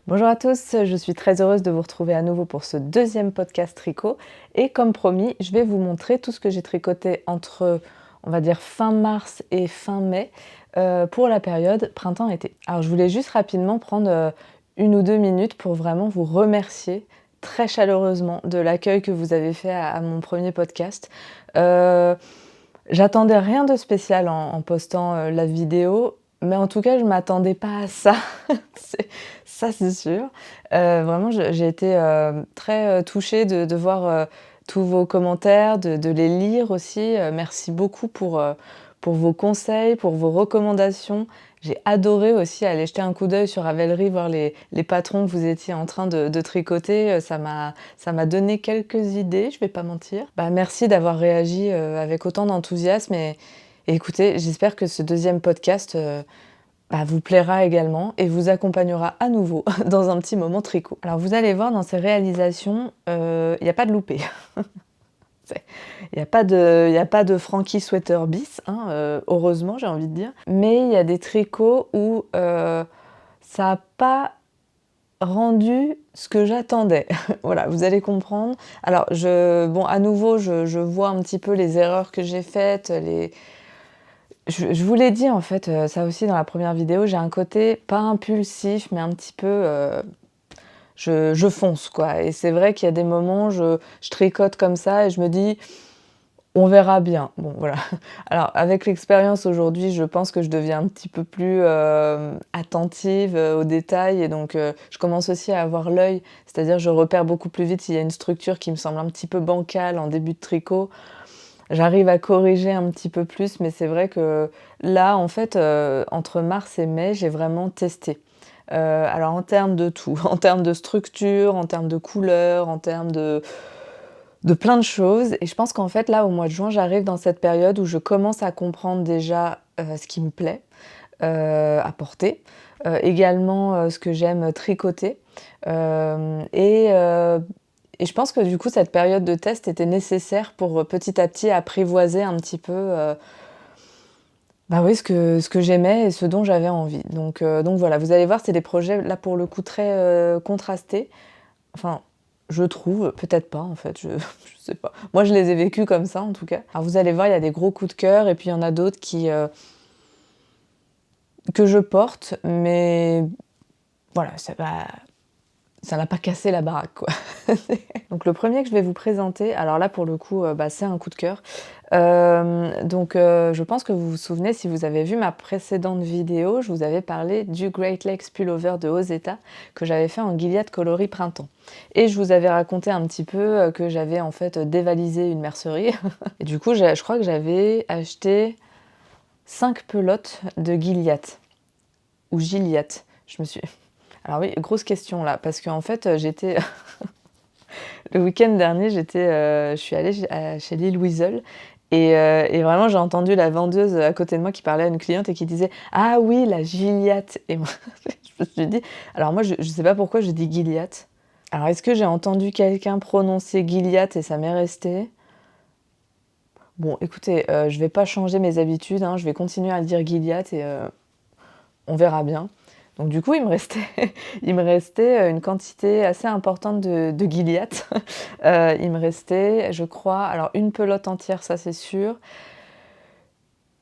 Bonjour à tous, je suis très heureuse de vous retrouver à nouveau pour ce deuxième podcast tricot. Et comme promis, je vais vous montrer tout ce que j'ai tricoté entre, on va dire, fin mars et fin mai pour la période printemps-été. Alors je voulais juste rapidement prendre 1 ou 2 minutes pour vraiment vous remercier très chaleureusement de l'accueil que vous avez fait à mon premier podcast. Euh, J'attendais rien de spécial en postant la vidéo, mais en tout cas, je m'attendais pas à ça. C'est- Ça, c'est sûr. Vraiment, j'ai été très touchée de voir tous vos commentaires, de les lire aussi. Merci beaucoup pour vos conseils, pour vos recommandations. J'ai adoré aussi aller jeter un coup d'œil sur Ravelry, voir les patrons que vous étiez en train de tricoter. Ça m'a donné quelques idées, je vais pas mentir. Bah, merci d'avoir réagi avec autant d'enthousiasme et écoutez, j'espère que ce deuxième podcast vous plaira également et vous accompagnera à nouveau dans un petit moment tricot. Alors vous allez voir dans ces réalisations, il n'y a pas de loupé. Il n'y a pas de Frankie Sweater bis, hein, heureusement j'ai envie de dire. Mais il y a des tricots où ça n'a pas rendu ce que j'attendais. Voilà, vous allez comprendre. Alors, bon, à nouveau, je vois un petit peu les erreurs que j'ai faites. Je vous l'ai dit, en fait, ça aussi dans la première vidéo, j'ai un côté pas impulsif, mais un petit peu... je fonce, quoi. Et c'est vrai qu'il y a des moments, je tricote comme ça et je me dis, on verra bien. Bon, voilà. Alors, avec l'expérience aujourd'hui, je pense que je deviens un petit peu plus attentive aux détails et donc je commence aussi à avoir l'œil, c'est-à-dire je repère beaucoup plus vite s'il y a une structure qui me semble un petit peu bancale en début de tricot. J'arrive à corriger un petit peu plus, mais c'est vrai que là, en fait, entre mars et mai, j'ai vraiment testé. Alors en termes de tout, en termes de structure, en termes de couleur, en termes de plein de choses. Et je pense qu'en fait, là, au mois de juin, j'arrive dans cette période où je commence à comprendre déjà ce qui me plaît à porter, également ce que j'aime tricoter. Euh, et, euh, et je pense que du coup, cette période de test était nécessaire pour petit à petit apprivoiser un petit peu bah oui, ce que j'aimais et ce dont j'avais envie. Donc voilà, vous allez voir, c'est des projets là pour le coup très contrastés. Enfin, je trouve, peut-être pas en fait, je sais pas. Moi, je les ai vécus comme ça en tout cas. Alors vous allez voir, il y a des gros coups de cœur et puis il y en a d'autres que je porte, mais voilà, ça n'a pas cassé la baraque, quoi. Donc le premier que je vais vous présenter, alors là pour le coup, c'est un coup de cœur. Je pense que vous vous souvenez, si vous avez vu ma précédente vidéo, je vous avais parlé du Great Lakes Pullover de Ozeta que j'avais fait en Gilead coloris printemps. Et je vous avais raconté un petit peu que j'avais en fait dévalisé une mercerie. Et du coup, je crois que j'avais acheté 5 pelotes de Gilead ou Gilliatt. Je me suis... Alors oui, grosse question là, parce qu'en fait, j'étais le week-end dernier, je suis allée chez Lille Weasel et vraiment j'ai entendu la vendeuse à côté de moi qui parlait à une cliente et qui disait «Ah oui, la Gilliatt» et moi je me suis dit alors moi je sais pas pourquoi je dis Gilliatt. Alors est-ce que j'ai entendu quelqu'un prononcer Gilliatt et ça m'est resté? Bon écoutez, je vais pas changer mes habitudes, hein, je vais continuer à dire Gilliatt et on verra bien. Donc du coup, il me restait une quantité assez importante de Gilliatt. Il me restait, je crois, alors une pelote entière, ça c'est sûr.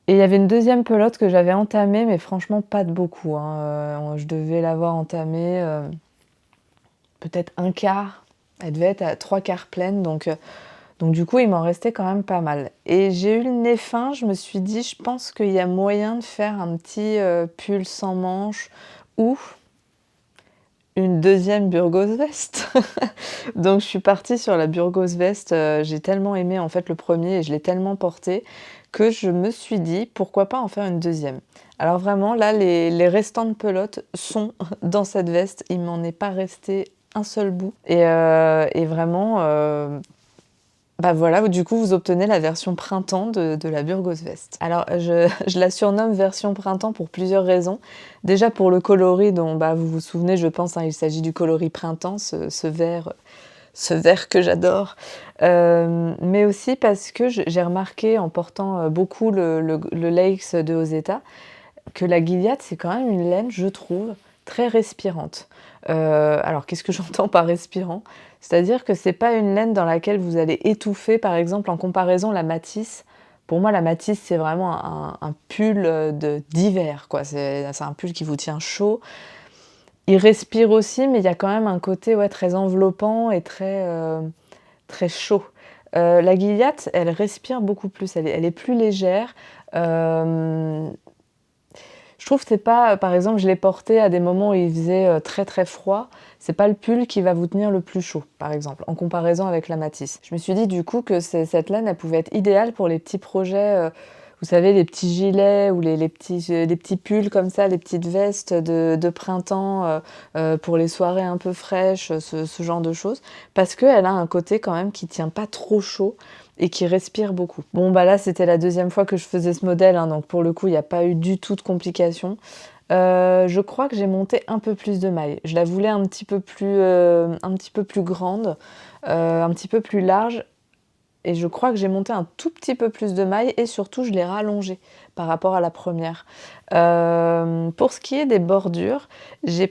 Et il y avait une deuxième pelote que j'avais entamée, mais franchement pas de beaucoup, hein. Je devais l'avoir entamée peut-être un quart. Elle devait être à 3 quarts pleine, donc du coup, il m'en restait quand même pas mal. Et j'ai eu le nez fin, je me suis dit, je pense qu'il y a moyen de faire un petit pull sans manches ou une deuxième Burgos veste. Donc je suis partie sur la Burgos veste. J'ai tellement aimé en fait le premier et je l'ai tellement porté que je me suis dit pourquoi pas en faire une deuxième. Alors vraiment là les restants de pelote sont dans cette veste. Il m'en est pas resté un seul bout. Et vraiment bah voilà, du coup, vous obtenez la version printemps de la Burgos Veste. Alors, je la surnomme version printemps pour plusieurs raisons. Déjà pour le coloris dont vous vous souvenez, je pense, hein, il s'agit du coloris printemps, ce vert que j'adore. Mais aussi parce que j'ai remarqué en portant beaucoup le Lakes de Ozeta que la Gilead, c'est quand même une laine, je trouve, très respirante. Alors qu'est-ce que j'entends par respirant? C'est-à-dire que c'est pas une laine dans laquelle vous allez étouffer, par exemple, en comparaison la Matisse. Pour moi, la Matisse, c'est vraiment un pull, d'hiver, quoi. C'est un pull qui vous tient chaud. Il respire aussi, mais il y a quand même un côté, ouais, très enveloppant et très chaud. La Gilliatt, elle respire beaucoup plus, elle est plus légère. Hem, je trouve que c'est pas par exemple, je l'ai porté à des moments où il faisait, très, très froid. C'est pas le pull qui va vous tenir le plus chaud, par exemple, en comparaison avec la Matisse. Je me suis dit du coup que cette laine, elle pouvait être idéale pour les petits projets, vous savez, les petits gilets ou les petits pulls comme ça, les petites vestes de printemps, pour les soirées un peu fraîches, ce genre de choses. Parce qu'elle a un côté quand même qui tient pas trop chaud et qui respire beaucoup. Bon, bah là, c'était la deuxième fois que je faisais ce modèle, hein, donc pour le coup, il n'y a pas eu du tout de complications. Je crois que j'ai monté un peu plus de mailles. Je la voulais un petit peu plus grande, un petit peu plus large et je crois que j'ai monté un tout petit peu plus de mailles et surtout je l'ai rallongée par rapport à la première. Pour ce qui est des bordures, j'ai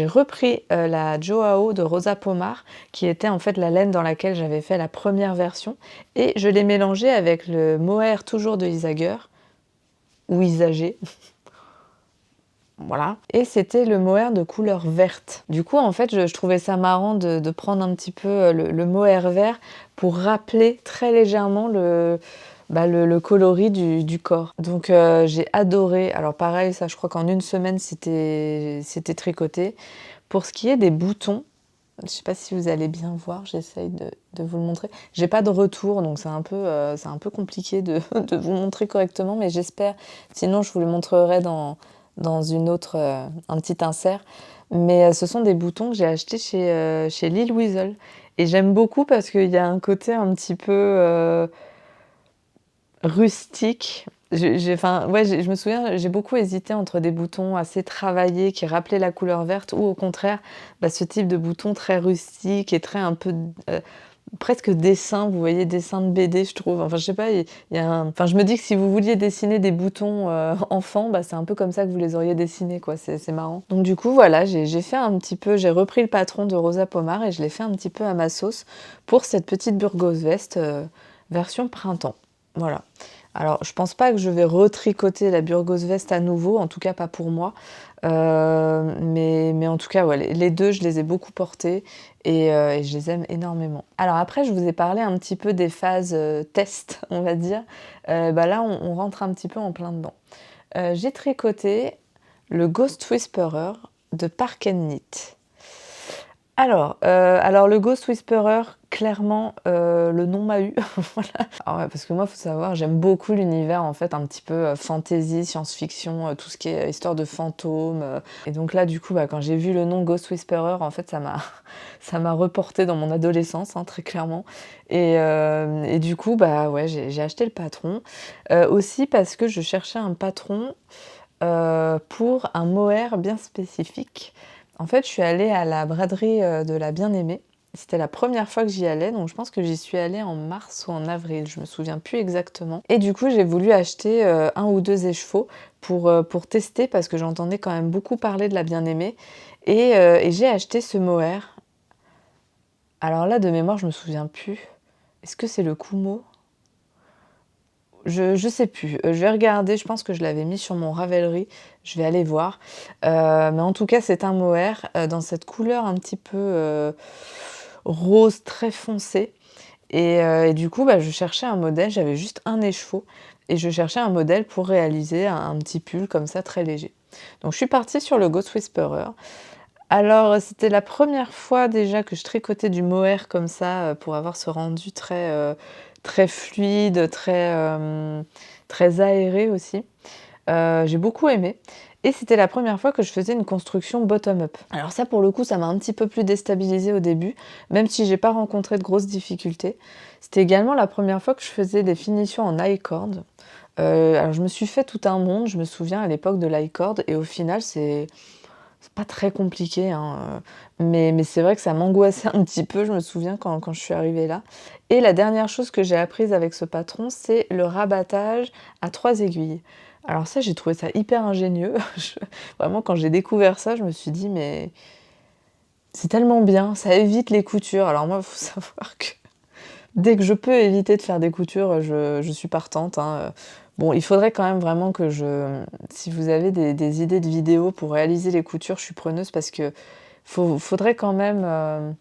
repris, la Joao de Rosa Pomar, qui était en fait la laine dans laquelle j'avais fait la première version et je l'ai mélangée avec le mohair toujours de Isager ou Isager, voilà, et c'était le mohair de couleur verte. Du coup, en fait, je trouvais ça marrant de prendre un petit peu, le mohair vert pour rappeler très légèrement le coloris du corps. Donc j'ai adoré. Alors pareil, ça je crois qu'en une semaine c'était tricoté. Pour ce qui est des boutons, je sais pas si vous allez bien voir, j'essaye de vous le montrer. J'ai pas de retour, donc c'est un peu compliqué de de vous montrer correctement, mais j'espère. Sinon, je vous le montrerai dans une autre, un petit insert. Mais ce sont des boutons que j'ai achetés chez Lil Weasel et j'aime beaucoup parce qu'il y a un côté un petit peu, rustique. Je me souviens, j'ai beaucoup hésité entre des boutons assez travaillés qui rappelaient la couleur verte ou au contraire, bah, ce type de bouton très rustique et très un peu, presque dessin, vous voyez, dessin de BD, je trouve. Enfin, je sais pas, il y a un enfin, je me dis que si vous vouliez dessiner des boutons, enfants, bah, c'est un peu comme ça que vous les auriez dessinés, quoi. C'est marrant. Donc du coup, voilà, j'ai repris le patron de Rosa Pomar et je l'ai fait un petit peu à ma sauce pour cette petite Burgos veste, version printemps. Voilà. Alors, je pense pas que je vais retricoter la Burgos veste à nouveau, en tout cas pas pour moi. Mais en tout cas, ouais, les 2, je les ai beaucoup portés et je les aime énormément. Alors après, je vous ai parlé un petit peu des phases, test, on va dire. Bah là, on rentre un petit peu en plein dedans. J'ai tricoté le Ghost Whisperer de Park Knit. Alors le Ghost Whisperer, clairement, le nom m'a eu, voilà. Alors ouais, parce que moi, faut savoir, j'aime beaucoup l'univers, en fait, un petit peu, fantasy, science-fiction, tout ce qui est histoire de fantômes, et donc là, du coup, bah, quand j'ai vu le nom Ghost Whisperer, en fait, ça m'a reportée dans mon adolescence, hein, très clairement et du coup, bah, ouais, j'ai acheté le patron, aussi parce que je cherchais un patron, pour un mohair bien spécifique. En fait, je suis allée à la braderie, de la Bien-Aimée. C'était la première fois que j'y allais, donc je pense que j'y suis allée en mars ou en avril, je me souviens plus exactement. Et du coup, j'ai voulu acheter, 1 ou 2 écheveaux pour tester parce que j'entendais quand même beaucoup parler de la Bien-Aimée et j'ai acheté ce mohair. Alors là, de mémoire, je me souviens plus. Est-ce que c'est le Kumo? Je sais plus, je vais regarder, je pense que je l'avais mis sur mon Ravelry, je vais aller voir. Mais en tout cas, c'est un mohair, dans cette couleur un petit peu, rose très foncé et du coup, bah, je cherchais un modèle, j'avais juste un écheveau et je cherchais un modèle pour réaliser un petit pull comme ça très léger. Donc je suis partie sur le Ghost Whisperer. Alors, c'était la première fois déjà que je tricotais du mohair comme ça, pour avoir ce rendu très fluide, très aéré aussi. J'ai beaucoup aimé et c'était la première fois que je faisais une construction bottom up. Alors ça, pour le coup, ça m'a un petit peu plus déstabilisée au début, même si j'ai pas rencontré de grosses difficultés. C'était également la première fois que je faisais des finitions en I-cord. Alors je me suis fait tout un monde, je me souviens à l'époque de l'i-cord et au final c'est pas très compliqué, hein, mais c'est vrai que ça m'angoissait un petit peu, je me souviens quand je suis arrivée là et la dernière chose que j'ai apprise avec ce patron, c'est le rabattage à 3 aiguilles. Alors ça, j'ai trouvé ça hyper ingénieux. Vraiment, quand j'ai découvert ça, je me suis dit: «Mais c'est tellement bien, ça évite les coutures». Alors moi, il faut savoir que dès que je peux éviter de faire des coutures, je suis partante, hein. Bon, il faudrait quand même vraiment que si vous avez des idées de vidéos pour réaliser les coutures, je suis preneuse parce que faudrait quand même,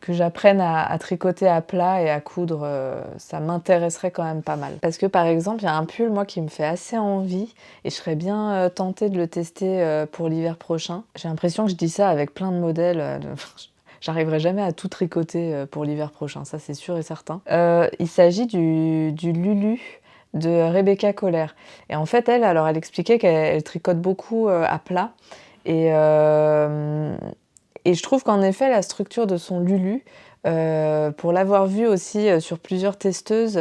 que j'apprenne à tricoter à plat et à coudre, ça m'intéresserait quand même pas mal. Parce que, par exemple, il y a un pull, moi, qui me fait assez envie et je serais bien, tentée de le tester, pour l'hiver prochain. J'ai l'impression que je dis ça avec plein de modèles, j'arriverai jamais à tout tricoter, pour l'hiver prochain, ça c'est sûr et certain. Il s'agit du Lulu de Rebecca Kohler et en fait, elle expliquait qu'elle tricote beaucoup, à plat et je trouve qu'en effet, la structure de son Lulu, pour l'avoir vu aussi, sur plusieurs testeuses,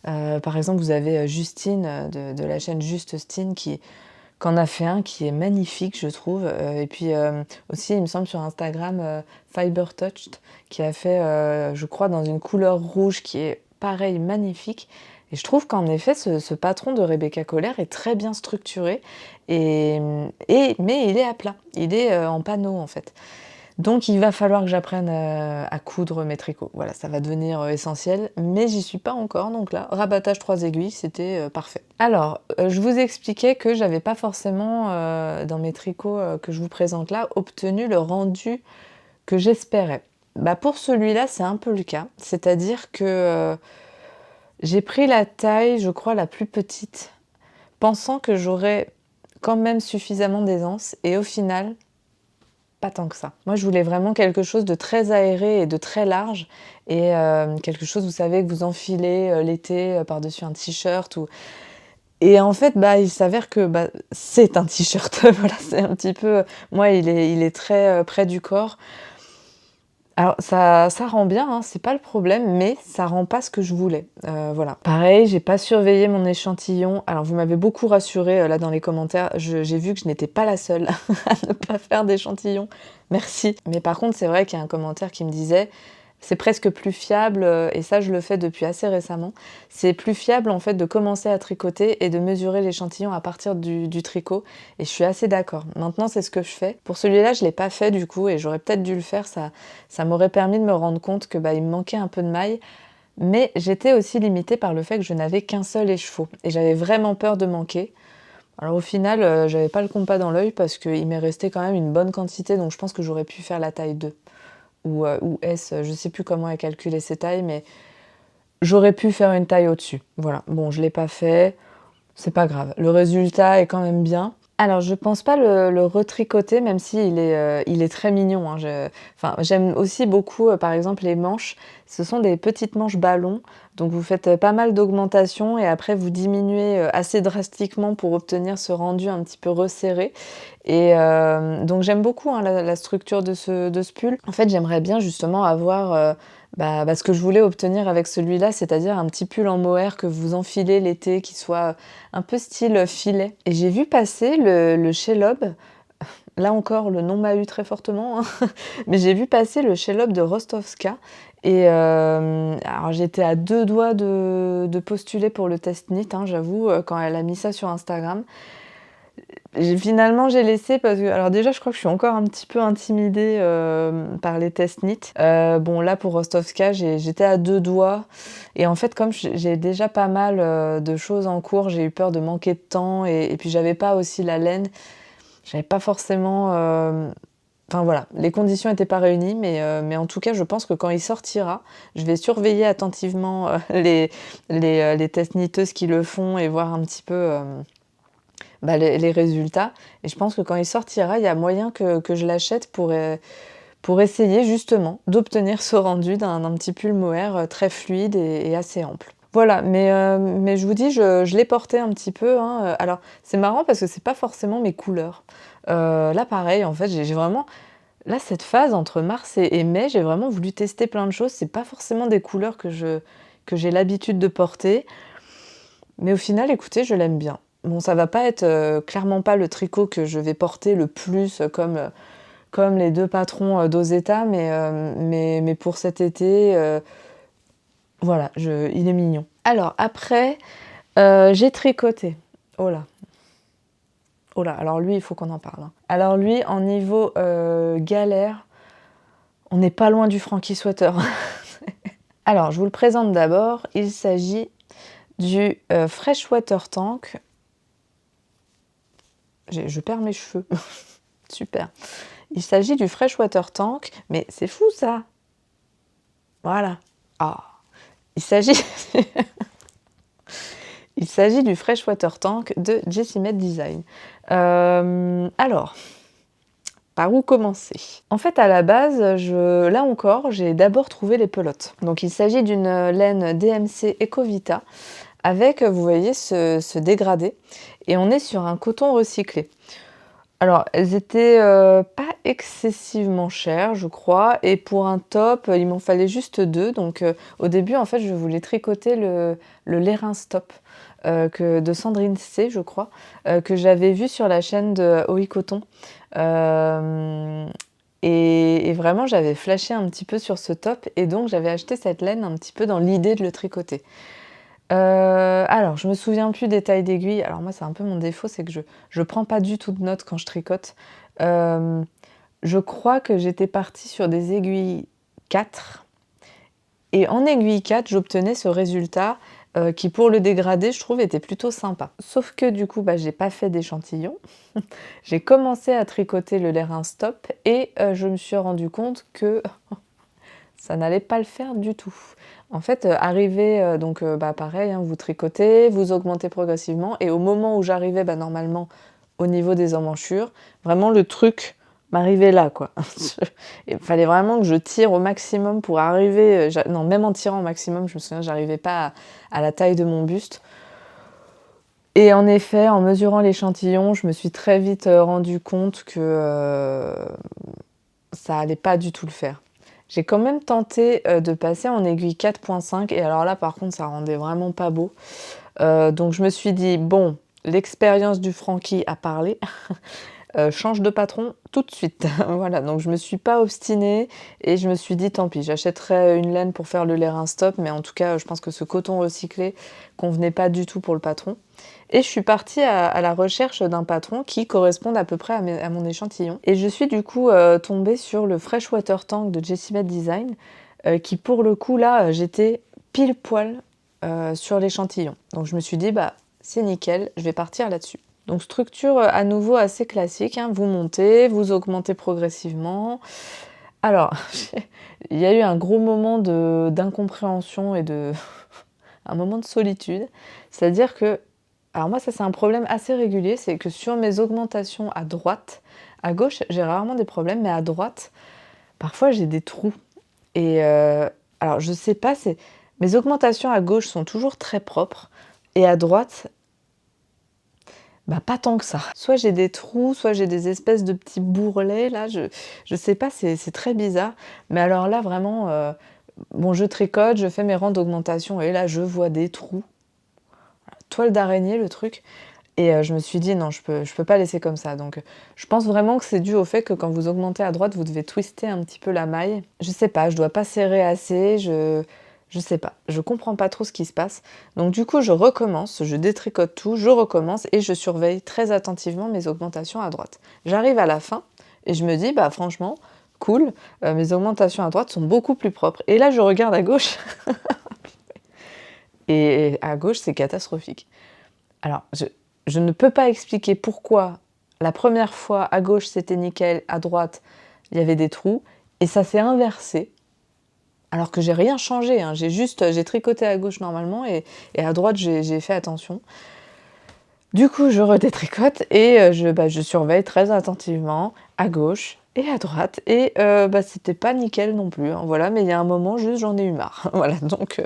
par exemple, vous avez, Justine, de la chaîne Juste Stine qui en a fait un qui est magnifique, je trouve, et puis, aussi, il me semble sur Instagram, Fiber Touched qui a fait, je crois dans une couleur rouge qui est pareil magnifique et je trouve qu'en effet ce patron de Rebecca Kohler est très bien structuré mais il est à plat. Il est, en panneau, en fait. Donc il va falloir que j'apprenne, à coudre mes tricots. Voilà, ça va devenir, essentiel, mais j'y suis pas encore, donc là, rabattage 3 aiguilles, c'était, parfait. Alors, je vous expliquais que j'avais pas forcément, dans mes tricots, que je vous présente là, obtenu le rendu que j'espérais. Bah, pour celui-là, c'est un peu le cas, c'est-à-dire que, j'ai pris la taille, je crois, la plus petite, pensant que j'aurais quand même suffisamment d'aisance et au final, pas tant que ça. Moi, je voulais vraiment quelque chose de très aéré et de très large et quelque chose, vous savez, que vous enfilez, l'été, par-dessus un t-shirt ou et en fait, bah, il s'avère que, bah, c'est un t-shirt. Voilà, c'est un petit peu moi, il est très, près du corps. Alors ça rend bien, hein, c'est pas le problème, mais ça rend pas ce que je voulais, voilà. Pareil, j'ai pas surveillé mon échantillon. Alors vous m'avez beaucoup rassurée, là dans les commentaires, j'ai vu que je n'étais pas la seule à ne pas faire d'échantillon. Merci. Mais par contre, c'est vrai qu'il y a un commentaire qui me disait: «C'est presque plus fiable», et ça je le fais depuis assez récemment. C'est plus fiable en fait de commencer à tricoter et de mesurer l'échantillon à partir du tricot et je suis assez d'accord. Maintenant, c'est ce que je fais. Pour celui-là, je l'ai pas fait du coup et j'aurais peut-être dû le faire, ça m'aurait permis de me rendre compte que, bah, il me manquait un peu de maille, mais j'étais aussi limitée par le fait que je n'avais qu'un seul écheveau et j'avais vraiment peur de manquer. Alors au final, j'avais pas le compas dans l'œil parce qu'il m'est resté quand même une bonne quantité, donc je pense que j'aurais pu faire la taille 2 ou S, je sais plus comment elle calculait ses tailles, mais j'aurais pu faire une taille au-dessus. Voilà. Bon, je l'ai pas fait, c'est pas grave. Le résultat est quand même bien. Alors je pense pas le retricoter même il est très mignon, hein. Enfin, j'aime aussi beaucoup, par exemple les manches. Ce sont des petites manches ballons, donc vous faites, pas mal d'augmentation et après vous diminuez, assez drastiquement pour obtenir ce rendu un petit peu resserré et donc j'aime beaucoup, hein, la structure de ce pull. En fait, j'aimerais bien justement avoir, ce que je voulais obtenir avec celui-là, c'est-à-dire un petit pull en mohair que vous enfilez l'été qui soit, un peu style filet et j'ai vu passer le Shelob, là encore le nom m'a eu très fortement, hein, mais j'ai vu passer le Shelob de Rostovska et alors j'étais à 2 doigts de postuler pour le test knit, hein, j'avoue, quand elle a mis ça sur Instagram. Finalement, j'ai laissé parce que alors déjà, je crois que je suis encore un petit peu intimidée, par les tests NIT. Bon là, pour Rostovska, j'étais à 2 doigts et en fait, comme j'ai déjà pas mal, de choses en cours, j'ai eu peur de manquer de temps et puis j'avais pas aussi la laine. J'avais pas forcément, enfin voilà, les conditions étaient pas réunies mais en tout cas, je pense que quand il sortira, je vais surveiller attentivement, les test kniteuses qui le font et voir un petit peu, les résultats et je pense que quand il sortira, il y a moyen que je l'achète pour essayer justement d'obtenir ce rendu d'un petit pull mohair, très fluide et assez ample. Voilà, mais je vous dis, je l'ai porté un petit peu, hein, alors c'est marrant parce que c'est pas forcément mes couleurs. Là pareil, en fait, j'ai vraiment là, cette phase entre mars et mai, j'ai vraiment voulu tester plein de choses. C'est pas forcément des couleurs que j'ai l'habitude de porter. Mais au final, écoutez, je l'aime bien. Bon, ça va pas être, clairement pas le tricot que je vais porter le plus, comme les 2 patrons, d'Ozeta, mais pour cet été, voilà, il est mignon. Alors après, j'ai tricoté. Oh là, Oh là, alors lui, il faut qu'on en parle, hein. Alors lui, en niveau galère, on n'est pas loin du Frankie Sweater. Alors, je vous le présente d'abord. Il s'agit du Freshwater Tank. Je perds mes cheveux. Super. Il s'agit du Freshwater Tank, mais c'est fou ça. Voilà. Ah. Il s'agit Il s'agit du Freshwater Tank de Jessimate Design. Alors, par où commencer? En fait, à la base, là encore, j'ai d'abord trouvé les pelotes. Donc, il s'agit d'une laine DMC Ecovita avec, vous voyez, ce dégradé. Et on est sur un coton recyclé. Alors, elles étaient pas excessivement chères, je crois. Et pour un top, il m'en fallait juste 2. Donc, au début, en fait, je voulais tricoter le Lérin Stop de Sandrine C, je crois, que j'avais vu sur la chaîne de OI Coton. Et vraiment, j'avais flashé un petit peu sur ce top. Et donc, j'avais acheté cette laine un petit peu dans l'idée de le tricoter. Alors, je me souviens plus des tailles d'aiguilles. Alors moi, c'est un peu mon défaut, c'est que je prends pas du tout de notes quand je tricote. Je crois que j'étais partie sur des aiguilles 4 et en aiguille 4, j'obtenais ce résultat qui, pour le dégradé, je trouve, était plutôt sympa. Sauf que du coup, j'ai pas fait d'échantillon. J'ai commencé à tricoter le Lérin Stop et je me suis rendu compte que ça n'allait pas le faire du tout. En fait, donc pareil, hein, vous tricotez, vous augmentez progressivement et au moment où j'arrivais normalement au niveau des emmanchures, vraiment le truc m'arrivait là, quoi. Il fallait vraiment que je tire au maximum pour arriver... non, même en tirant au maximum, je me souviens, j'arrivais pas à la taille de mon buste. Et en effet, en mesurant l'échantillon, je me suis très vite rendu compte que ça allait pas du tout le faire. J'ai quand même tenté de passer en aiguille 4.5 et alors là par contre ça rendait vraiment pas beau. Donc je me suis dit bon, l'expérience du Frankie a parlé, change de patron tout de suite. Voilà, donc je me suis pas obstinée et je me suis dit tant pis, j'achèterai une laine pour faire le Lérin Stop, mais en tout cas je pense que ce coton recyclé convenait pas du tout pour le patron. Et je suis partie à la recherche d'un patron qui corresponde à peu près à mon échantillon. Et je suis du coup tombée sur le Freshwater Tank de Jessimate Design, qui pour le coup là, j'étais pile poil sur l'échantillon. Donc je me suis dit, c'est nickel, je vais partir là-dessus. Donc structure à nouveau assez classique, hein. Vous montez, vous augmentez progressivement. Alors, il y a eu un gros moment d'incompréhension et un moment de solitude. C'est-à-dire que alors moi, ça c'est un problème assez régulier, c'est que sur mes augmentations à droite, à gauche, j'ai rarement des problèmes, mais à droite, parfois j'ai des trous. Et alors je sais pas, mes augmentations à gauche sont toujours très propres, et à droite, pas tant que ça. Soit j'ai des trous, soit j'ai des espèces de petits bourrelets, là, je sais pas, c'est très bizarre. Mais alors là, vraiment, bon, je tricote, je fais mes rangs d'augmentation, et là, je vois des trous. Toile d'araignée, le truc. Et je me suis dit: «Non, je peux pas laisser comme ça». Donc je pense vraiment que c'est dû au fait que quand vous augmentez à droite, vous devez twister un petit peu la maille. Je sais pas, je dois pas serrer assez, je sais pas. Je comprends pas trop ce qui se passe. Donc du coup, je recommence, je détricote tout, je recommence et je surveille très attentivement mes augmentations à droite. J'arrive à la fin et je me dis: franchement, cool, mes augmentations à droite sont beaucoup plus propres». Et là, je regarde à gauche et à gauche, c'est catastrophique. Alors, je ne peux pas expliquer pourquoi la première fois à gauche c'était nickel, à droite il y avait des trous, et ça s'est inversé. Alors que j'ai rien changé, hein. J'ai tricoté à gauche normalement et à droite j'ai fait attention. Du coup, je redétricote et je surveille très attentivement à gauche et à droite et c'était pas nickel non plus, hein, voilà, mais il y a un moment juste j'en ai eu marre. Voilà, donc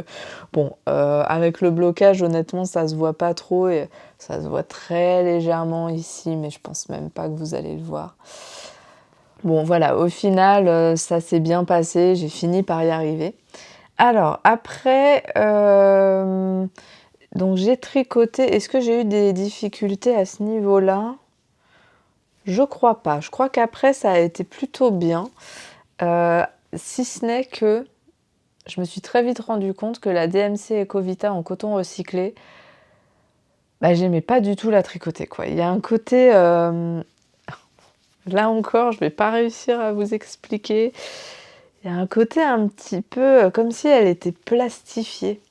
bon, avec le blocage honnêtement ça se voit pas trop et ça se voit très légèrement ici, mais je pense même pas que vous allez le voir. Bon voilà, au final, ça s'est bien passé, j'ai fini par y arriver. Alors après, donc j'ai tricoté. Est-ce que j'ai eu des difficultés à ce niveau-là? Je crois pas. Je crois qu'après ça a été plutôt bien. Si ce n'est que je me suis très vite rendu compte que la DMC Ecovita en coton recyclé, bah, j'aimais pas du tout la tricoter, quoi. Il y a un côté, là encore, je vais pas réussir à vous expliquer. Il y a un côté un petit peu, comme si elle était plastifiée.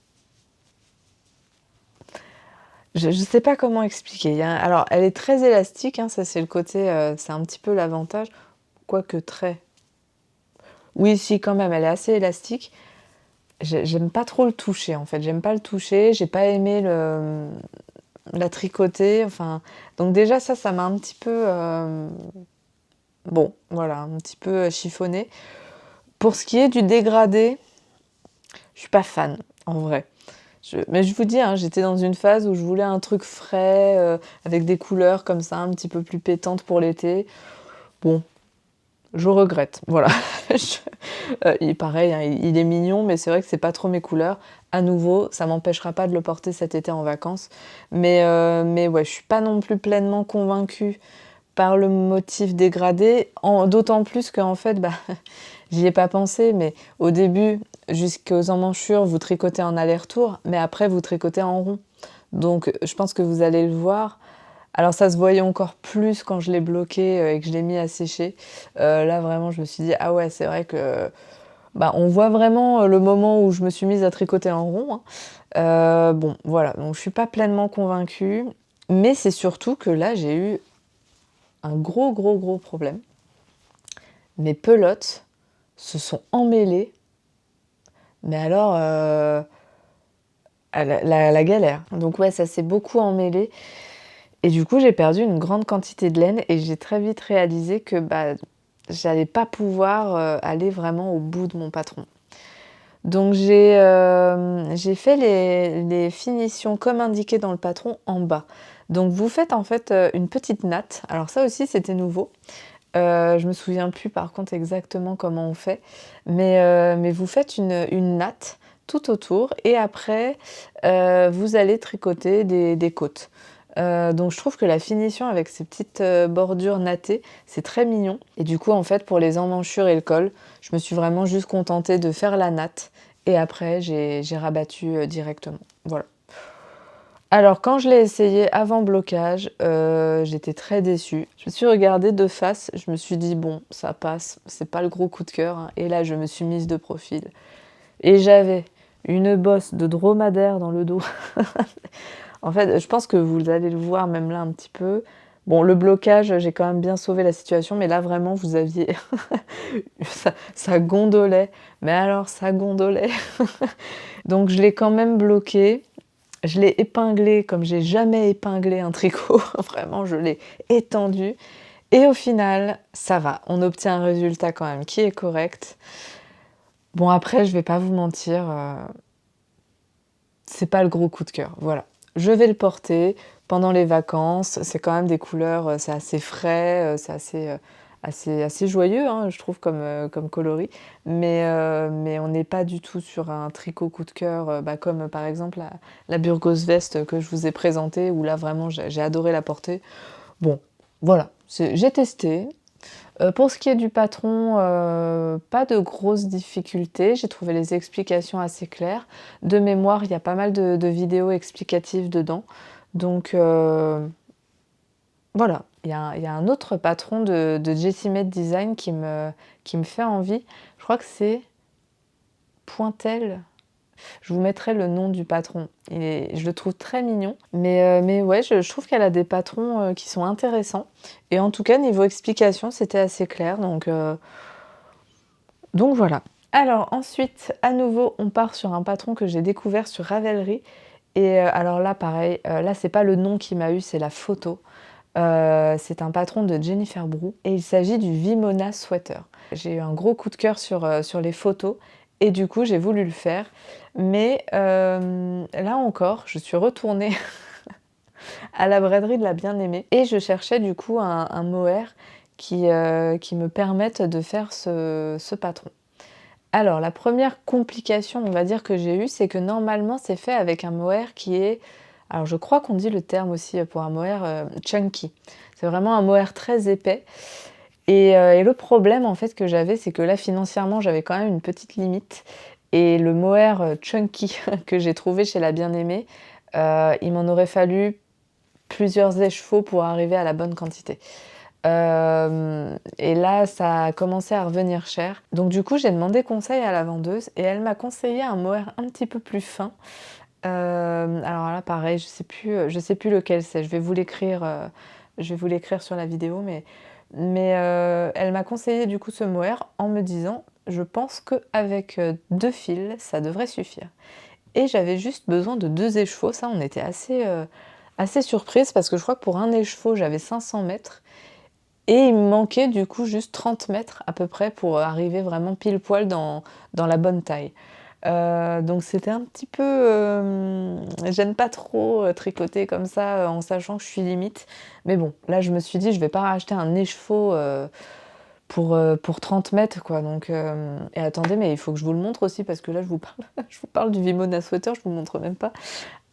Je sais pas comment expliquer. Alors elle est très élastique, hein, ça c'est le côté, c'est un petit peu l'avantage, quoique très oui si quand même, elle est assez élastique. J'aime pas trop le toucher en fait, j'aime pas le toucher, j'ai pas aimé la tricoter, enfin donc déjà ça m'a un petit peu, bon voilà, un petit peu, chiffonnée. Pour ce qui est du dégradé, je suis pas fan, en vrai. Mais je vous dis, hein, j'étais dans une phase où je voulais un truc frais, avec des couleurs comme ça, un petit peu plus pétantes pour l'été. Bon, je regrette, voilà. Je pareil, hein, il est mignon, mais c'est vrai que c'est pas trop mes couleurs. À nouveau, ça m'empêchera pas de le porter cet été en vacances. Mais ouais, je suis pas non plus pleinement convaincue par le motif dégradé, d'autant plus qu'en fait, bah, j'y ai pas pensé, mais au début, jusqu'aux emmanchures, vous tricotez en aller-retour, mais après, vous tricotez en rond. Donc, je pense que vous allez le voir. Alors, ça se voyait encore plus quand je l'ai bloqué et que je l'ai mis à sécher. Là, vraiment, je me suis dit, ah ouais, c'est vrai que bah, on voit vraiment le moment où je me suis mise à tricoter en rond, hein. Bon, voilà, donc je suis pas pleinement convaincue, mais c'est surtout que là, j'ai eu un gros problème. Mes pelotes se sont emmêlées, mais alors, la galère. Donc ouais, ça s'est beaucoup emmêlé et du coup, j'ai perdu une grande quantité de laine et j'ai très vite réalisé que, bah, j'allais pas pouvoir, aller vraiment au bout de mon patron. Donc j'ai fait les finitions comme indiqué dans le patron en bas. Donc vous faites en fait, une petite natte. Alors ça aussi, c'était nouveau. Je me souviens plus par contre exactement comment on fait, mais vous faites une natte tout autour et après, vous allez tricoter des côtes. Donc je trouve que la finition avec ces petites, bordures nattées, c'est très mignon et du coup, en fait, pour les emmanchures et le col, je me suis vraiment juste contentée de faire la natte et après j'ai rabattu, directement. Voilà. Alors quand je l'ai essayé avant blocage, j'étais très déçue. Je me suis regardée de face, je me suis dit: «Bon, ça passe, c'est pas le gros coup de cœur, hein» et là je me suis mise de profil et j'avais une bosse de dromadaire dans le dos. En fait, je pense que vous allez le voir même là un petit peu. Bon, le blocage, j'ai quand même bien sauvé la situation, mais là vraiment vous aviez ça gondolait, mais alors ça gondolait. Donc je l'ai quand même bloqué. Je l'ai épinglé comme j'ai jamais épinglé un tricot, vraiment je l'ai étendu et au final, ça va. On obtient un résultat quand même qui est correct. Bon après, je vais pas vous mentir, c'est pas le gros coup de cœur, voilà. Je vais le porter pendant les vacances, c'est quand même des couleurs, c'est assez frais, c'est assez joyeux, hein, je trouve comme coloris. Mais on n'est pas du tout sur un tricot coup de cœur, bah, comme par exemple la Burgos veste que je vous ai présentée où là vraiment j'ai adoré la porter. Bon, voilà, j'ai testé. Pour ce qui est du patron, pas de grosses difficultés. J'ai trouvé les explications assez claires. De mémoire, il y a pas mal de vidéos explicatives dedans. Donc voilà, il y a un autre patron de Jessie Made Design qui me fait envie. Je crois que c'est Pointel. Je vous mettrai le nom du patron. Je le trouve très mignon. Mais ouais, je trouve qu'elle a des patrons qui sont intéressants. Et en tout cas, niveau explication, c'était assez clair. Donc voilà. Alors ensuite, à nouveau, on part sur un patron que j'ai découvert sur Ravelry. Et alors là, pareil, là, c'est pas le nom qui m'a eu, c'est la photo. C'est un patron de Jennifer Brou et il s'agit du Vimona Sweater. J'ai eu un gros coup de cœur sur les photos et du coup j'ai voulu le faire. Mais là encore, je suis retournée à la braderie de la bien-aimée et je cherchais du coup un mohair qui me permette de faire ce patron. Alors la première complication, on va dire, que j'ai eue, c'est que normalement c'est fait avec un mohair qui est, alors je crois qu'on dit le terme aussi pour un mohair, chunky. C'est vraiment un mohair très épais et le problème en fait que j'avais, c'est que là financièrement j'avais quand même une petite limite et le mohair, chunky que j'ai trouvé chez la bien-aimée, il m'en aurait fallu plusieurs écheveaux pour arriver à la bonne quantité. Et là, ça a commencé à revenir cher. Donc du coup, j'ai demandé conseil à la vendeuse et elle m'a conseillé un mohair un petit peu plus fin. Alors là, pareil, je sais plus lequel c'est. Je vais vous l'écrire sur la vidéo, mais elle m'a conseillé du coup ce mohair en me disant, je pense qu'avec 2 fils, ça devrait suffire. Et j'avais juste besoin de 2 écheveaux. Ça, on était assez surprises parce que je crois que pour un écheveau, j'avais 500 mètres. Et il me manquait du coup juste 30 mètres à peu près pour arriver vraiment pile poil dans la bonne taille. Donc c'était un petit peu... j'aime pas trop tricoter comme ça en sachant que je suis limite. Mais bon, là je me suis dit je vais pas racheter un écheveau pour 30 mètres quoi. Donc, et attendez, mais il faut que je vous le montre aussi parce que là je vous parle, je vous parle du Vimona Sweater, je vous le montre même pas.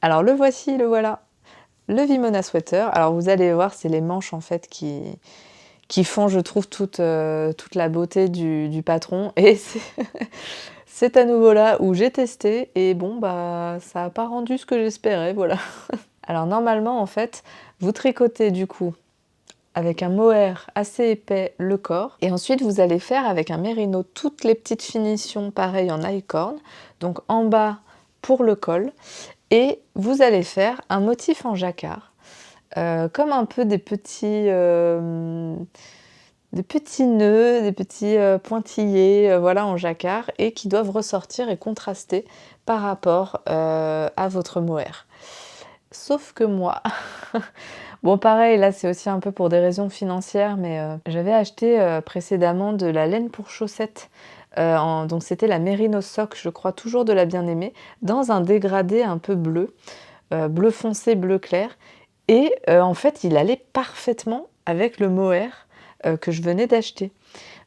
Alors le voici, le voilà. Le Vimona Sweater. Alors vous allez voir, c'est les manches en fait qui font, je trouve, toute la beauté du patron. Et c'est à nouveau là où j'ai testé et bon, bah, ça n'a pas rendu ce que j'espérais, voilà. Alors normalement, en fait, vous tricotez du coup avec un mohair assez épais le corps et ensuite vous allez faire avec un mérino toutes les petites finitions pareil en I-corn, donc en bas pour le col et vous allez faire un motif en jacquard. Comme un peu des petits nœuds, des petits pointillés voilà, en jacquard et qui doivent ressortir et contraster par rapport à votre mohair. Sauf que moi, bon pareil, là c'est aussi un peu pour des raisons financières, mais j'avais acheté précédemment de la laine pour chaussettes, donc c'était la Merino Sock, je crois toujours de la Bien-Aimée, dans un dégradé un peu bleu, bleu foncé, bleu clair, et en fait il allait parfaitement avec le mohair que je venais d'acheter.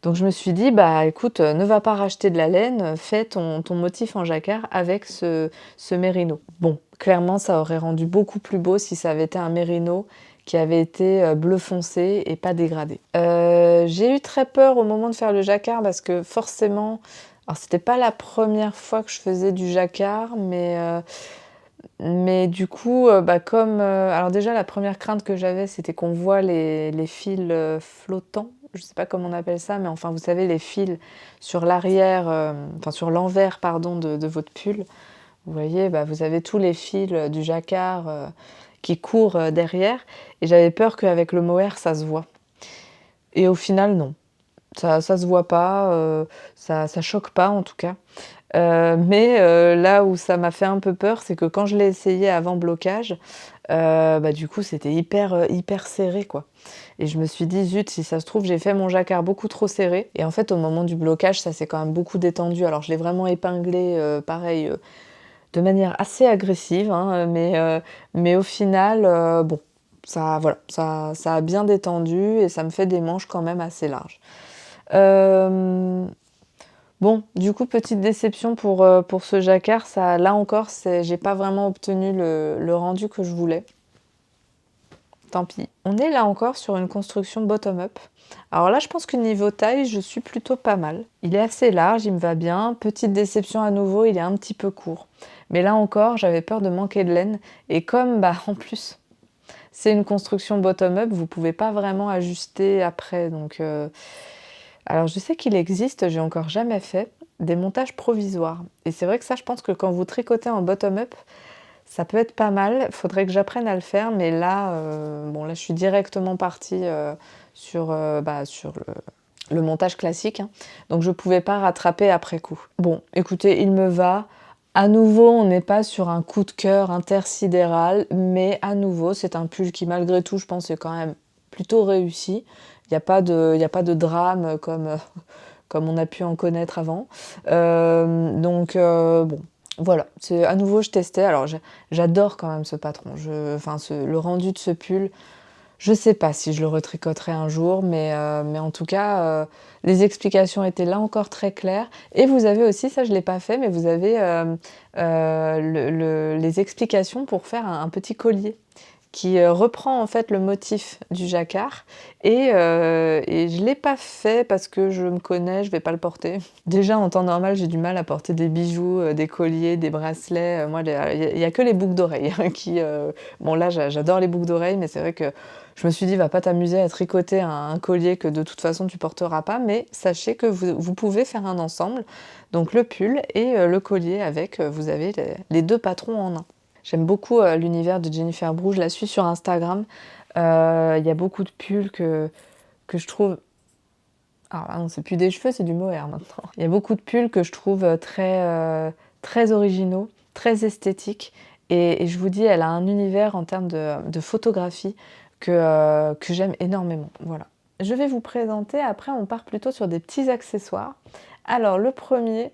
Donc je me suis dit, bah écoute, ne va pas racheter de la laine, fais ton motif en jacquard avec ce mérino. Bon, clairement, ça aurait rendu beaucoup plus beau si ça avait été un mérino qui avait été bleu foncé et pas dégradé. J'ai eu très peur au moment de faire le jacquard parce que forcément, alors c'était pas la première fois que je faisais du jacquard, mais du coup, bah comme, alors déjà la première crainte que j'avais, c'était qu'on voit les fils flottants. Je sais pas comment on appelle ça, mais enfin vous savez les fils sur l'arrière, enfin sur l'envers pardon de votre pull. Vous voyez, bah, vous avez tous les fils du jacquard qui courent derrière, et j'avais peur qu'avec le mohair ça se voit. Et au final non, ça se voit pas, ça choque pas en tout cas. Mais là où ça m'a fait un peu peur, c'est que quand je l'ai essayé avant blocage, bah, du coup c'était hyper serré quoi. Et je me suis dit: «Zut, si ça se trouve j'ai fait mon jacquard beaucoup trop serré», et en fait au moment du blocage ça s'est quand même beaucoup détendu. Alors je l'ai vraiment épinglé, pareil, de manière assez agressive, hein, mais au final, bon, voilà, ça a bien détendu et ça me fait des manches quand même assez larges. Bon, du coup, petite déception pour ce jacquard, ça, là encore, j'ai pas vraiment obtenu le rendu que je voulais. Tant pis. On est là encore sur une construction bottom-up. Alors là, je pense que niveau taille, je suis plutôt pas mal. Il est assez large, il me va bien. Petite déception à nouveau, il est un petit peu court. Mais là encore, j'avais peur de manquer de laine. Et comme, bah, en plus, c'est une construction bottom-up, vous pouvez pas vraiment ajuster après. Donc, alors je sais qu'il existe, j'ai encore jamais fait, des montages provisoires. Et c'est vrai que ça, je pense que quand vous tricotez en bottom-up, ça peut être pas mal. Faudrait que j'apprenne à le faire, mais là, bon, là, je suis directement partie sur le montage classique, hein. Donc je pouvais pas rattraper après coup. Bon, écoutez, il me va. À nouveau, on n'est pas sur un coup de cœur intersidéral, mais à nouveau, c'est un pull qui, malgré tout, je pense, est quand même plutôt réussi. Il n'y a pas de drame comme on a pu en connaître avant. Donc, bon, voilà. À nouveau, je testais. Alors, j'adore quand même ce patron. Le rendu de ce pull, je sais pas si je le retricoterai un jour, mais en tout cas, les explications étaient là encore très claires. Et vous avez aussi, ça je l'ai pas fait, mais vous avez les explications pour faire un petit collier qui reprend en fait le motif du jacquard et je l'ai pas fait parce que je me connais, je vais pas le porter. Déjà en temps normal, j'ai du mal à porter des bijoux, des colliers, des bracelets, moi il y a que les boucles d'oreilles bon là j'adore les boucles d'oreilles, mais c'est vrai que je me suis dit: «Va pas t'amuser à tricoter un collier que de toute façon tu porteras pas», mais sachez que vous pouvez faire un ensemble, donc le pull et le collier avec, vous avez les 2 patrons en un. J'aime beaucoup, l'univers de Jennifer Broux, je la suis sur Instagram. Il y a beaucoup de pulls que je trouve alors là non, c'est plus des cheveux, c'est du mohair maintenant. Il y a beaucoup de pulls que je trouve, très originaux, très esthétiques et je vous dis, elle a un univers en termes de photographie que j'aime énormément, voilà. Je vais vous présenter, après on part plutôt sur des petits accessoires. Alors le premier,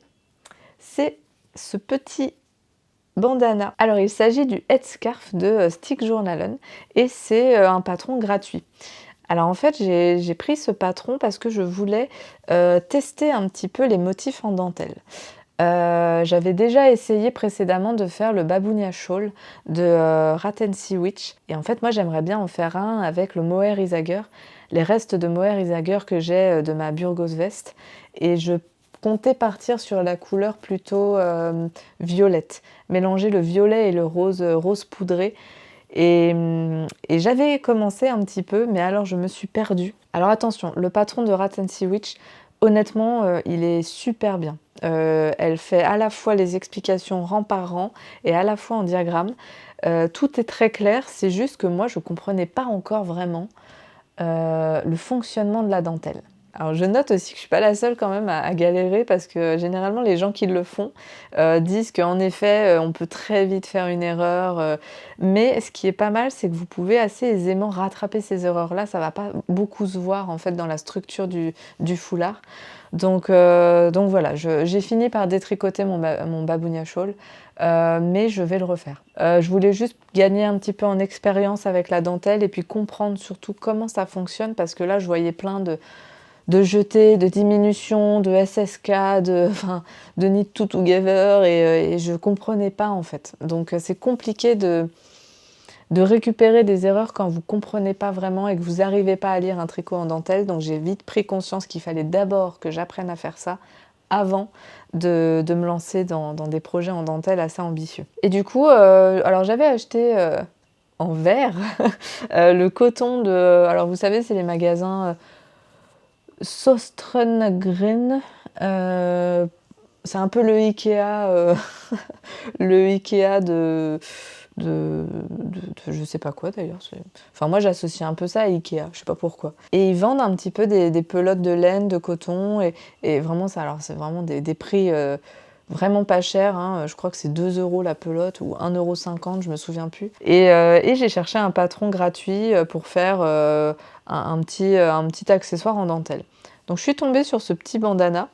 c'est ce petit bandana. Alors il s'agit du headscarf de Stick Journalen et c'est un patron gratuit. Alors en fait j'ai pris ce patron parce que je voulais tester un petit peu les motifs en dentelle. J'avais déjà essayé précédemment de faire le Babounia Shawl de Rat Sea Witch et en fait moi j'aimerais bien en faire un avec le mohair Isager, les restes de mohair Isager que j'ai de ma Burgos veste et je comptais partir sur la couleur plutôt violette, mélanger le violet et le rose poudré et j'avais commencé un petit peu, mais alors je me suis perdue. Alors attention, le patron de Rat Sea Witch, honnêtement, il est super bien. Elle fait à la fois les explications rang par rang et à la fois en diagramme. Tout est très clair, c'est juste que moi je comprenais pas encore vraiment le fonctionnement de la dentelle. Alors je note aussi que je suis pas la seule quand même à galérer parce que généralement les gens qui le font disent qu'en effet on peut très vite faire une erreur mais ce qui est pas mal c'est que vous pouvez assez aisément rattraper ces erreurs-là, ça va pas beaucoup se voir en fait dans la structure du foulard. Donc voilà, j'ai fini par détricoter mon Babounia Shawl, mais je vais le refaire. Je voulais juste gagner un petit peu en expérience avec la dentelle et puis comprendre surtout comment ça fonctionne parce que là je voyais plein de jetés, de diminutions, de SSK, de Knit to Together et je comprenais pas en fait. Donc c'est compliqué de récupérer des erreurs quand vous comprenez pas vraiment et que vous n'arrivez pas à lire un tricot en dentelle. Donc j'ai vite pris conscience qu'il fallait d'abord que j'apprenne à faire ça avant de me lancer dans des projets en dentelle assez ambitieux. Et du coup, alors j'avais acheté en vert le coton de... Alors vous savez, c'est les magasins Sostrengren. C'est un peu le Ikea, le Ikea je sais pas quoi d'ailleurs. Enfin moi j'associe un peu ça à Ikea, je sais pas pourquoi. Et ils vendent un petit peu des pelotes de laine, de coton et vraiment ça, alors c'est vraiment des prix vraiment pas chers, hein. Je crois que c'est 2 € la pelote ou 1,50 €, je me souviens plus. Et j'ai cherché un patron gratuit pour faire un petit accessoire en dentelle. Donc je suis tombée sur ce petit bandana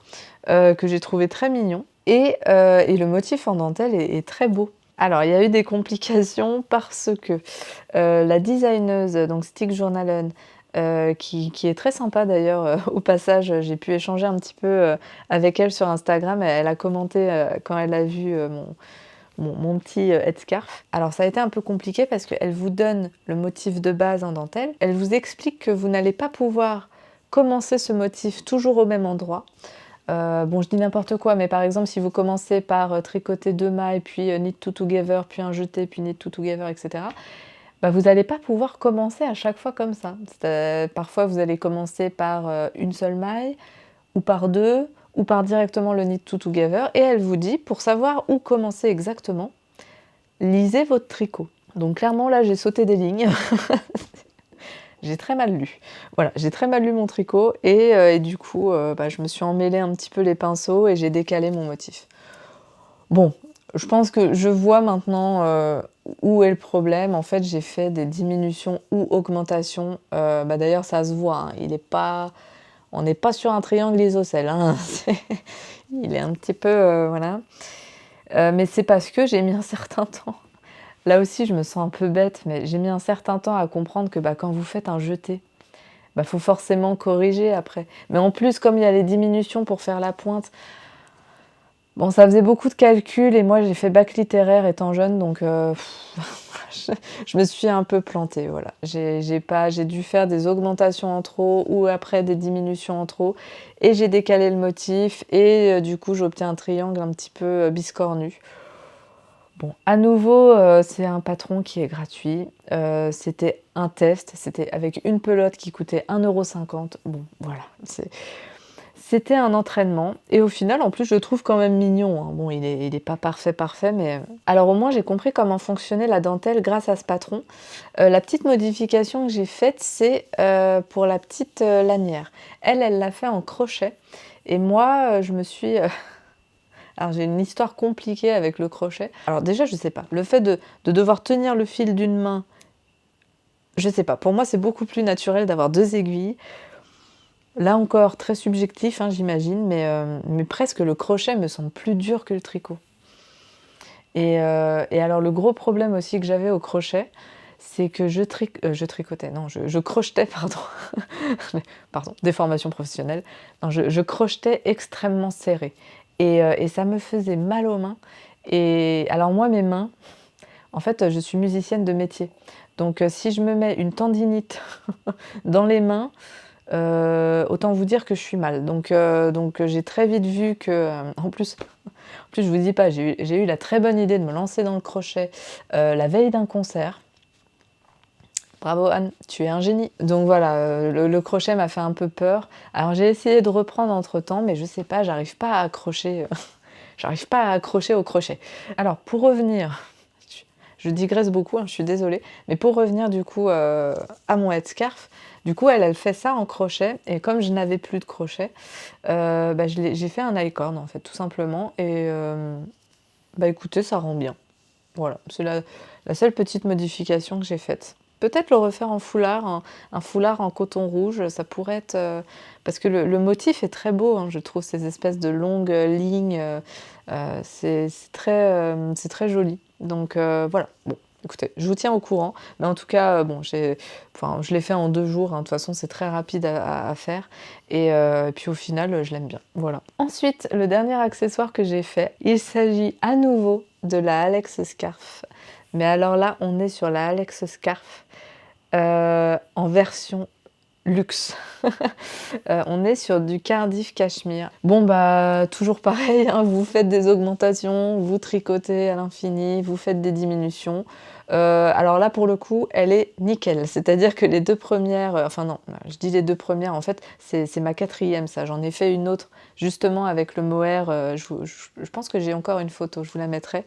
que j'ai trouvé très mignon et le motif en dentelle est très beau. Alors il y a eu des complications parce que la designeuse, donc Stick Journalen, qui est très sympa d'ailleurs, au passage j'ai pu échanger un petit peu avec elle sur Instagram, elle a commenté quand elle a vu mon petit headscarf. Alors ça a été un peu compliqué parce qu'elle vous donne le motif de base en dentelle, elle vous explique que vous n'allez pas pouvoir commencer ce motif toujours au même endroit. Bon, je dis n'importe quoi, mais par exemple, si vous commencez par tricoter 2 mailles, puis Knit to Together, puis un jeté, puis Knit to Together, etc., bah, vous n'allez pas pouvoir commencer à chaque fois comme ça. Parfois, vous allez commencer par une seule maille, ou par 2, ou par directement le Knit to Together, et elle vous dit, pour savoir où commencer exactement, lisez votre tricot. Donc clairement, là, j'ai sauté des lignes. J'ai très mal lu. Voilà, j'ai très mal lu mon tricot et du coup, bah, je me suis emmêlé un petit peu les pinceaux et j'ai décalé mon motif. Bon, je pense que je vois maintenant où est le problème. En fait, j'ai fait des diminutions ou augmentations. Bah, d'ailleurs, ça se voit, hein, on n'est pas sur un triangle isocèle, hein. Il est un petit peu... voilà. Mais c'est parce que j'ai mis un certain temps. Là aussi, je me sens un peu bête, mais j'ai mis un certain temps à comprendre que bah, quand vous faites un jeté, bah, faut forcément corriger après. Mais en plus, comme il y a les diminutions pour faire la pointe, Bon, ça faisait beaucoup de calculs et moi j'ai fait bac littéraire étant jeune, donc je me suis un peu plantée, voilà. J'ai dû faire des augmentations en trop ou après des diminutions en trop et j'ai décalé le motif et du coup j'obtiens un triangle un petit peu biscornu. Bon, à nouveau, c'est un patron qui est gratuit. C'était un test, c'était avec une pelote qui coûtait 1,50 €. Bon, voilà, c'était un entraînement et au final, en plus, je le trouve quand même mignon, hein. Bon, il est pas parfait, parfait, mais alors au moins, j'ai compris comment fonctionnait la dentelle grâce à ce patron. La petite modification que j'ai faite, c'est, pour la petite, lanière. Elle l'a fait en crochet et moi, je me suis, alors j'ai une histoire compliquée avec le crochet. Alors déjà, je sais pas, le fait de devoir tenir le fil d'une main, je sais pas, pour moi, c'est beaucoup plus naturel d'avoir 2 aiguilles. Là encore, très subjectif, hein, j'imagine, mais presque le crochet me semble plus dur que le tricot. Et alors le gros problème aussi que j'avais au crochet, c'est que je tricotais, non, je crochetais, pardon. Pardon, déformation professionnelle. Non, je crochetais extrêmement serré et ça me faisait mal aux mains et alors moi, mes mains, en fait, je suis musicienne de métier. Donc si je me mets une tendinite dans les mains, autant vous dire que je suis mal. Donc j'ai très vite vu que, en plus je vous dis pas, j'ai eu la très bonne idée de me lancer dans le crochet, la veille d'un concert. Bravo Anne, tu es un génie. Donc voilà, le crochet m'a fait un peu peur. Alors j'ai essayé de reprendre entre-temps, mais je sais pas, j'arrive pas à accrocher, j'arrive pas à accrocher au crochet. Alors pour revenir, je digresse beaucoup, hein, je suis désolée, mais pour revenir du coup à mon headscarf, du coup elle fait ça en crochet et comme je n'avais plus de crochet, bah, j'ai fait un I-cord en fait tout simplement et bah écoutez, ça rend bien. Voilà, c'est la seule petite modification que j'ai faite. Peut-être le refaire en foulard, un foulard en coton rouge, ça pourrait être... parce que le motif est très beau, hein, je trouve, ces espèces de longues lignes, c'est très joli. Donc voilà, bon, écoutez, je vous tiens au courant. Mais en tout cas, bon, enfin, je l'ai fait en 2 jours, hein, de toute façon, c'est très rapide à faire. Et puis au final, je l'aime bien. Voilà. Ensuite, le dernier accessoire que j'ai fait, il s'agit à nouveau de la Alex Scarf. Mais alors là, on est sur la Alex Scarf en version luxe. On est sur du Cardiff Cachemire. Bon bah toujours pareil, hein, vous faites des augmentations, vous tricotez à l'infini, vous faites des diminutions. Alors là pour le coup, elle est nickel. C'est-à-dire que les 2 premières, enfin non, je dis les 2 premières, en fait c'est ma 4e ça. J'en ai fait une autre justement avec le mohair. Je pense que j'ai encore une photo, je vous la mettrai.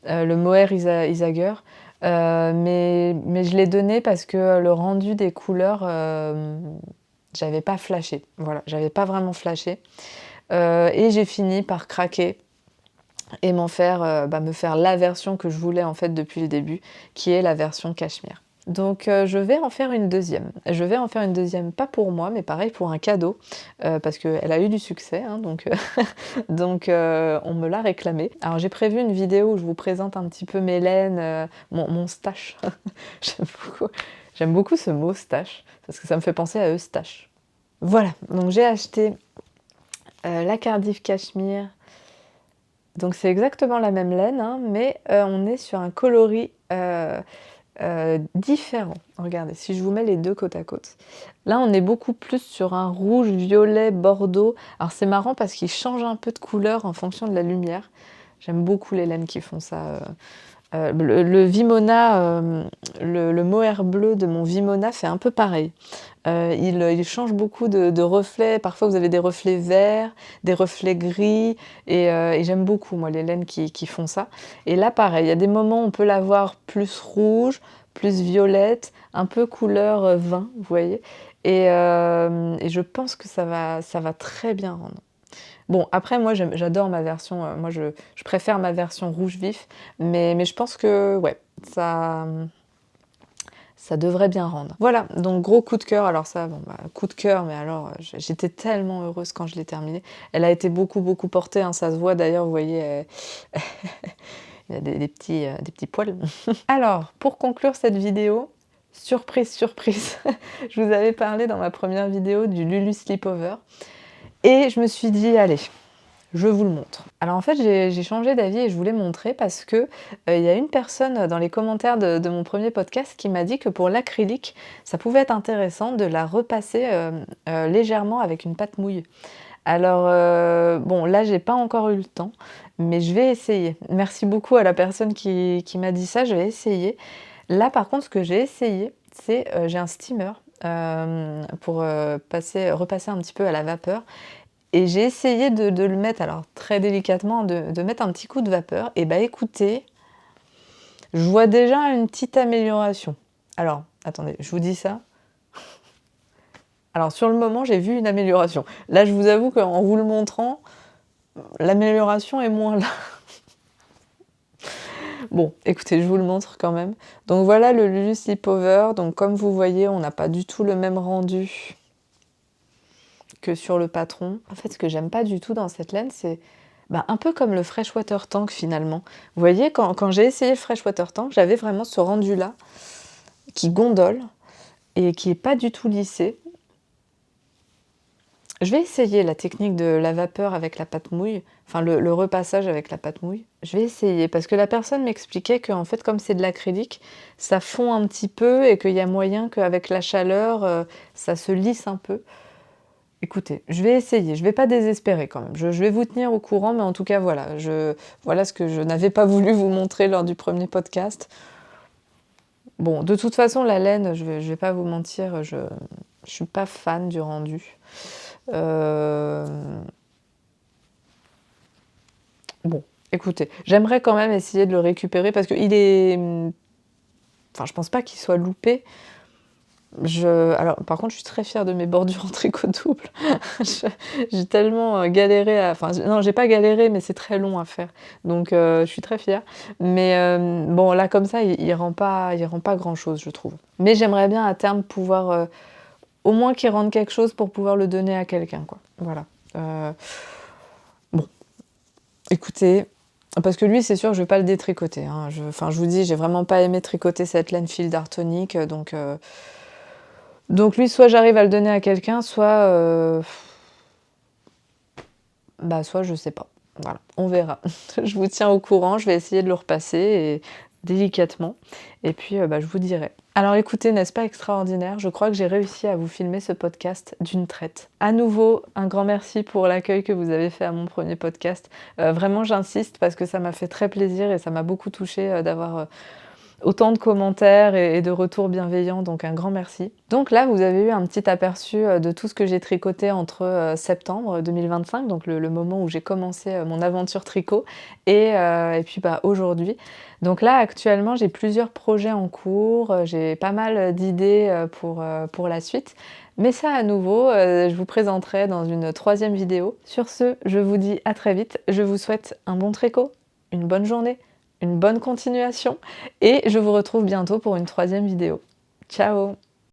Le mohair Isager. Mais je l'ai donné parce que le rendu des couleurs, j'avais pas flashé. Voilà, j'avais pas vraiment flashé. Et j'ai fini par craquer et me faire la version que je voulais en fait depuis le début, qui est la version cachemire. Donc je vais en faire une deuxième. Je vais en faire une deuxième, pas pour moi, mais pareil pour un cadeau, parce qu'elle a eu du succès, hein, donc on me l'a réclamé. Alors j'ai prévu une vidéo où je vous présente un petit peu mes laines, mon stash. J'aime beaucoup ce mot stash, parce que ça me fait penser à Eustache. Voilà, donc j'ai acheté la Cardiff Cachemire. Donc c'est exactement la même laine, hein, mais on est sur un coloris différent. Regardez, si je vous mets les deux côte à côte. Là, on est beaucoup plus sur un rouge, violet, bordeaux. Alors c'est marrant parce qu'il change un peu de couleur en fonction de la lumière. J'aime beaucoup les laines qui font ça. Le Vimona, le mohair bleu de mon Vimona fait un peu pareil. Il change beaucoup de reflets. Parfois, vous avez des reflets verts, des reflets gris. Et j'aime beaucoup, moi, les laines qui font ça. Et là, pareil, il y a des moments où on peut la voir plus rouge, plus violette, un peu couleur vin, vous voyez. Et je pense que ça va très bien rendre. Bon, après, moi, j'adore ma version. Moi, je préfère ma version rouge vif. Mais je pense que, ouais, ça devrait bien rendre. Voilà, donc gros coup de cœur. Alors ça, bon, bah, coup de cœur, mais alors j'étais tellement heureuse quand je l'ai terminée. Elle a été beaucoup, beaucoup portée, hein, ça se voit d'ailleurs, vous voyez, il y a des petits poils. Alors, pour conclure cette vidéo, surprise, surprise, je vous avais parlé dans ma première vidéo du Lulu Sleepover. Et je me suis dit, allez, Je vous le montre. Alors en fait, j'ai changé d'avis et je voulais montrer parce que il y a une personne dans les commentaires de mon premier podcast qui m'a dit que pour l'acrylique, ça pouvait être intéressant de la repasser légèrement avec une pâte mouille. Alors, bon, là, j'ai pas encore eu le temps, mais je vais essayer. Merci beaucoup à la personne qui m'a dit ça, je vais essayer. Là, par contre, ce que j'ai essayé, c'est, j'ai un steamer, pour, repasser un petit peu à la vapeur et j'ai essayé de le mettre, alors très délicatement, de mettre un petit coup de vapeur et bah, écoutez, je vois déjà une petite amélioration. Alors, attendez, je vous dis ça. Alors sur le moment, j'ai vu une amélioration. Là, je vous avoue qu'en vous le montrant, l'amélioration est moins là. Bon, écoutez, je vous le montre quand même. Donc voilà le Lulu Sleepover. Donc comme vous voyez, on n'a pas du tout le même rendu que sur le patron. En fait, ce que j'aime pas du tout dans cette laine, c'est un peu comme le Freshwater Tank finalement. Vous voyez, quand j'ai essayé le Freshwater Tank, j'avais vraiment ce rendu-là qui gondole et qui est pas du tout lissé. Je vais essayer la technique de la vapeur avec la pâte mouille, enfin le repassage avec la pâte mouille. Je vais essayer parce que la personne m'expliquait qu'en fait, comme c'est de l'acrylique, ça fond un petit peu et qu'il y a moyen qu'avec la chaleur, ça se lisse un peu. Écoutez, je vais essayer, je vais pas désespérer quand même. Je vais vous tenir au courant, mais en tout cas, voilà, voilà ce que je n'avais pas voulu vous montrer lors du premier podcast. Bon, de toute façon, la laine, je vais pas vous mentir, je suis pas fan du rendu. Euh, Bon, écoutez, j'aimerais quand même essayer de le récupérer parce qu'il est... Enfin, je pense pas qu'il soit loupé. Alors, par contre, je suis très fière de mes bordures en tricot double. J'ai tellement galéré à... Enfin, non, j'ai pas galéré, mais c'est très long à faire. Donc, je suis très fière. Mais bon, là, comme ça, il rend pas grand-chose, je trouve. Mais j'aimerais bien, à terme, pouvoir... au moins qu'il rende quelque chose pour pouvoir le donner à quelqu'un, quoi. Voilà. Bon, écoutez... Parce que lui, c'est sûr, je vais pas le détricoter. Hein. Enfin, je vous dis, j'ai vraiment pas aimé tricoter cette laine fil d'Artonique, donc lui, soit j'arrive à le donner à quelqu'un, soit je sais pas. Voilà, on verra. Je vous tiens au courant, je vais essayer de le repasser délicatement. Et puis, je vous dirai. Alors écoutez, n'est-ce pas extraordinaire? Je crois que j'ai réussi à vous filmer ce podcast d'une traite. À nouveau, un grand merci pour l'accueil que vous avez fait à mon premier podcast. Vraiment, j'insiste parce que ça m'a fait très plaisir et ça m'a beaucoup touchée d'avoir autant de commentaires et de retours bienveillants, donc un grand merci. Donc là, vous avez eu un petit aperçu de tout ce que j'ai tricoté entre septembre 2025, donc le moment où j'ai commencé mon aventure tricot, et puis aujourd'hui. Donc là, actuellement, j'ai plusieurs projets en cours, j'ai pas mal d'idées pour la suite. Mais ça, à nouveau, je vous présenterai dans une troisième vidéo. Sur ce, je vous dis à très vite. Je vous souhaite un bon tricot, une bonne journée, une bonne continuation et je vous retrouve bientôt pour une troisième vidéo. Ciao!